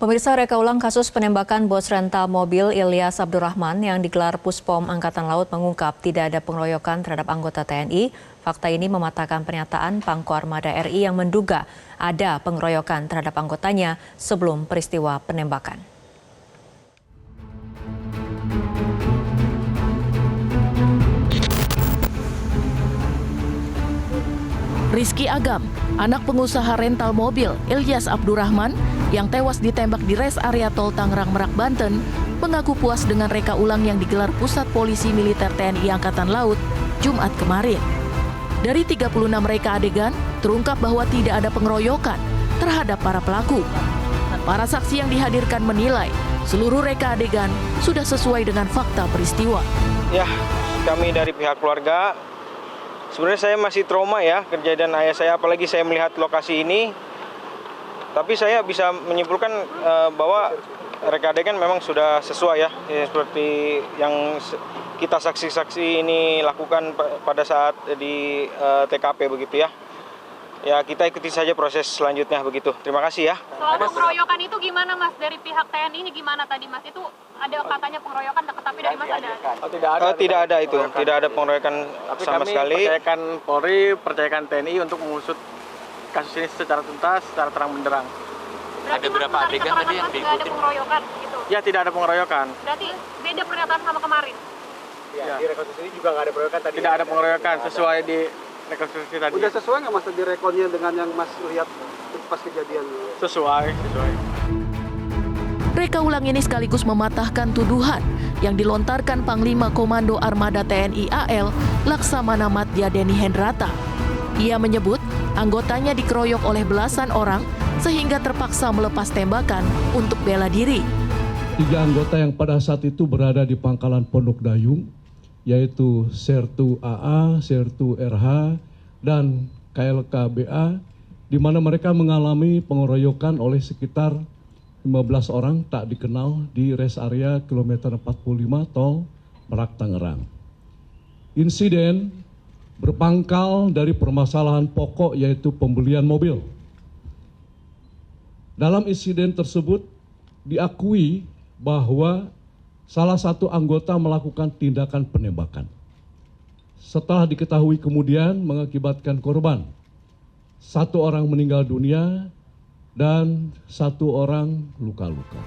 Pemirsa, reka ulang kasus penembakan bos rental mobil Ilyas Abdurrahman yang digelar Puspom Angkatan Laut mengungkap tidak ada pengeroyokan terhadap anggota TNI. Fakta ini mematahkan pernyataan Pangko Armada RI yang menduga ada pengeroyokan terhadap anggotanya sebelum peristiwa penembakan. Rizky Agam, anak pengusaha rental mobil Ilyas Abdurrahman yang tewas ditembak di res area tol Tangerang Merak, Banten, mengaku puas dengan reka ulang yang digelar Pusat Polisi Militer TNI Angkatan Laut Jumat kemarin. Dari 36 reka adegan, terungkap bahwa tidak ada pengeroyokan terhadap para pelaku. Para saksi yang dihadirkan menilai seluruh reka adegan sudah sesuai dengan fakta peristiwa. Ya, kami dari pihak keluarga, sebenarnya saya masih trauma ya kejadian ayah saya, apalagi saya melihat lokasi ini. Tapi saya bisa menyimpulkan bahwa reka adegan memang sudah sesuai ya, seperti yang kita saksi-saksi ini lakukan pada saat di TKP begitu ya. Ya, kita ikuti saja proses selanjutnya begitu. Terima kasih ya. Soal pengeroyokan itu gimana Mas, dari pihak TNI ini gimana tadi Mas? Itu ada katanya pengeroyokan, tapi dari Mas ada? Tidak ada itu, tidak ada pengeroyokan sama sekali. Percayakan Polri, percayakan TNI untuk mengusut kasus ini secara tuntas, secara terang benderang. Berarti ada berapa adegan tadi yang diikuti? Ada pengeroyokan gitu? Ya, tidak ada pengeroyokan. Berarti beda pernyataan sama kemarin? Ya, di rekonstruksi ini juga nggak ada pengeroyokan tadi. Tidak ada pengeroyokan sesuai di rekonstruksi tadi. Udah sesuai nggak Mas tadi rekonnya dengan yang Mas lihat pas kejadian? Sesuai. Reka ulang ini sekaligus mematahkan tuduhan yang dilontarkan Panglima Komando Armada TNI AL Laksamana Madya Deni Hendrata. Ia menyebut anggotanya dikeroyok oleh belasan orang sehingga terpaksa melepas tembakan untuk bela diri. 3 anggota yang pada saat itu berada di pangkalan Pondok Dayung, yaitu Sertu AA, Sertu RH, dan KLKBA, di mana mereka mengalami pengeroyokan oleh sekitar 15 orang tak dikenal di res area kilometer 45 tol Merak Tangerang. Insiden berpangkal dari permasalahan pokok yaitu pembelian mobil. Dalam insiden tersebut diakui bahwa salah satu anggota melakukan tindakan penembakan. Setelah diketahui kemudian mengakibatkan korban. 1 orang meninggal dunia dan 1 orang luka-luka.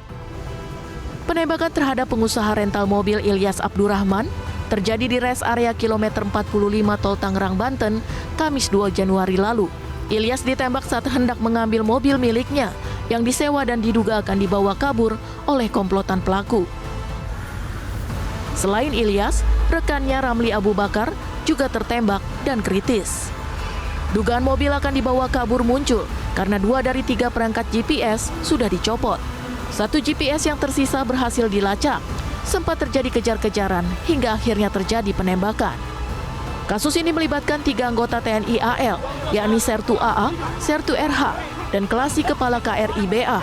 Penembakan terhadap pengusaha rental mobil Ilyas Abdurrahman terjadi di res area kilometer 45 tol Tangerang, Banten, Kamis 2 Januari lalu. Ilyas ditembak saat hendak mengambil mobil miliknya yang disewa dan diduga akan dibawa kabur oleh komplotan pelaku. Selain Ilyas, rekannya Ramli Abu Bakar juga tertembak dan kritis. Dugaan mobil akan dibawa kabur muncul karena 2 dari 3 perangkat GPS sudah dicopot. 1 GPS yang tersisa berhasil dilacak. Sempat terjadi kejar-kejaran hingga akhirnya terjadi penembakan. Kasus ini melibatkan 3 anggota TNI AL, yakni Sertu AA, Sertu RH, dan Kelasi Kepala KRI BA.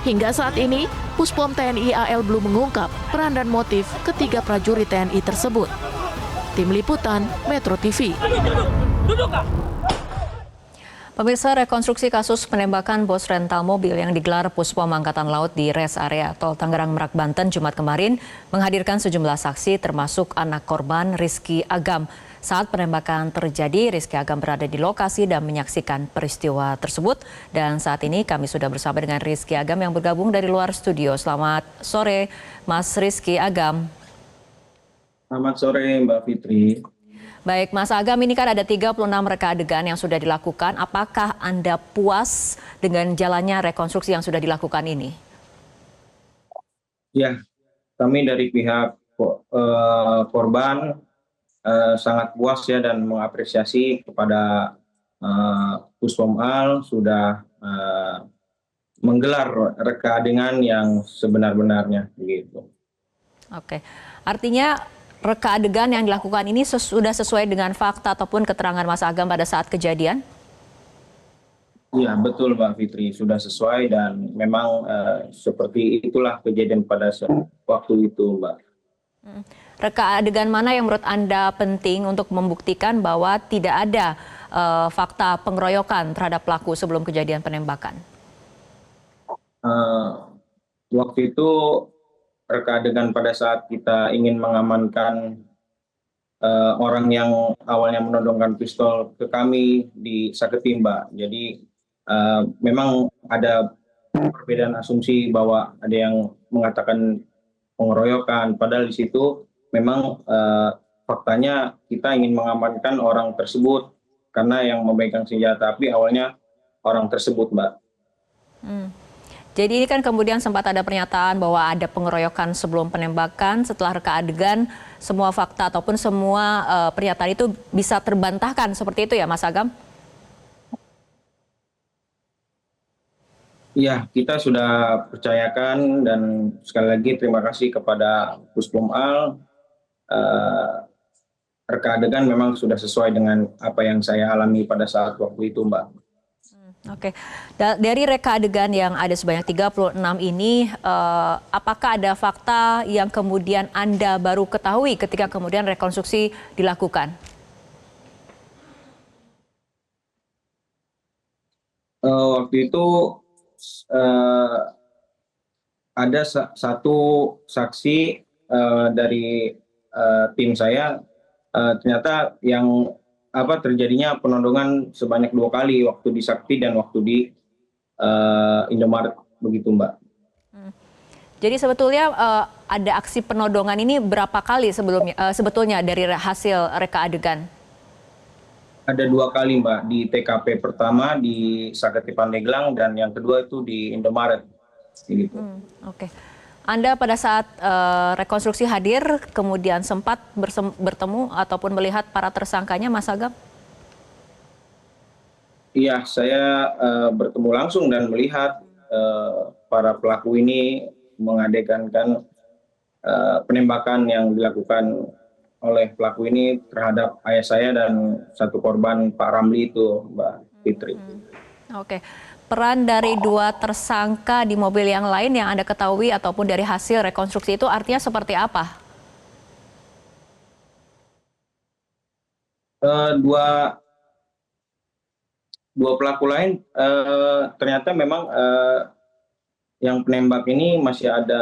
Hingga saat ini, Puspom TNI AL belum mengungkap peran dan motif ketiga prajurit TNI tersebut. Tim Liputan Metro TV. Pemirsa, rekonstruksi kasus penembakan bos rental mobil yang digelar Puspom Angkatan Laut di res area tol Tangerang Merak, Banten Jumat kemarin menghadirkan sejumlah saksi termasuk anak korban Rizky Agam. Saat penembakan terjadi, Rizky Agam berada di lokasi dan menyaksikan peristiwa tersebut. Dan saat ini kami sudah bersama dengan Rizky Agam yang bergabung dari luar studio. Selamat sore, Mas Rizky Agam. Selamat sore, Mbak Fitri. Baik, Mas Agam, ini kan ada 36 reka adegan yang sudah dilakukan. Apakah Anda puas dengan jalannya rekonstruksi yang sudah dilakukan ini? Ya, kami dari pihak korban sangat puas ya dan mengapresiasi kepada Puspom AL sudah menggelar reka adegan yang sebenar-benarnya begitu. Oke, artinya reka adegan yang dilakukan ini sudah sesuai dengan fakta ataupun keterangan Mas Agam pada saat kejadian? Iya, betul Mbak Fitri, sudah sesuai dan memang seperti itulah kejadian pada waktu itu, Mbak. Reka adegan mana yang menurut Anda penting untuk membuktikan bahwa tidak ada fakta pengeroyokan terhadap pelaku sebelum kejadian penembakan? waktu itu reka adegan pada saat kita ingin mengamankan orang yang awalnya menodongkan pistol ke kami di Saketimba. Jadi memang ada perbedaan asumsi bahwa ada yang mengatakan pengeroyokan, padahal di situ memang faktanya kita ingin mengamankan orang tersebut karena yang memegang senjata api awalnya orang tersebut, Mbak. Jadi ini kan kemudian sempat ada pernyataan bahwa ada pengeroyokan sebelum penembakan, setelah reka adegan, semua fakta ataupun semua pernyataan itu bisa terbantahkan, seperti itu ya Mas Agam? Iya, kita sudah percayakan dan sekali lagi terima kasih kepada Puspom Al. Reka adegan memang sudah sesuai dengan apa yang saya alami pada saat waktu itu, Mbak. Oke, dari reka adegan yang ada sebanyak 36 ini, apakah ada fakta yang kemudian Anda baru ketahui ketika kemudian rekonstruksi dilakukan? Waktu itu ada satu saksi dari tim saya, ternyata yang terjadinya penodongan sebanyak 2 kali, waktu di Sakti dan waktu di Indomaret, begitu Mbak. Jadi sebetulnya ada aksi penodongan ini berapa kali sebetulnya dari hasil reka adegan? Ada 2 kali Mbak, di TKP pertama di Sakti Pandeglang dan yang kedua itu di Indomaret. Gitu. Oke. Anda pada saat rekonstruksi hadir, kemudian sempat bertemu ataupun melihat para tersangkanya, Mas Agam? Iya, saya bertemu langsung dan melihat para pelaku ini mengadegankan penembakan yang dilakukan oleh pelaku ini terhadap ayah saya dan satu korban Pak Ramli itu, Mbak Fitri. Oke. Peran dari 2 tersangka di mobil yang lain yang Anda ketahui ataupun dari hasil rekonstruksi itu artinya seperti apa? Dua pelaku lain ternyata memang yang penembak ini masih ada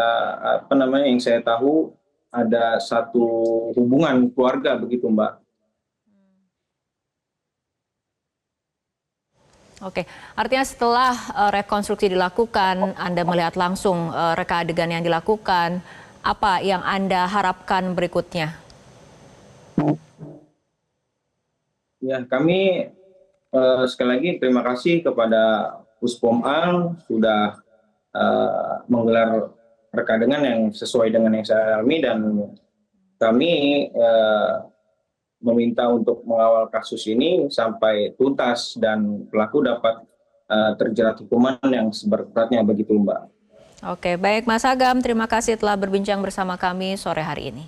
yang saya tahu ada satu hubungan keluarga, begitu Mbak. Oke, artinya setelah rekonstruksi dilakukan, Anda melihat langsung reka adegan yang dilakukan, apa yang Anda harapkan berikutnya? Ya, kami sekali lagi terima kasih kepada Puspom Al sudah menggelar reka adegan yang sesuai dengan yang saya alami, dan kami meminta untuk mengawal kasus ini sampai tuntas dan pelaku dapat terjerat hukuman yang seberat-beratnya, begitu Mbak. Oke, baik Mas Agam, terima kasih telah berbincang bersama kami sore hari ini.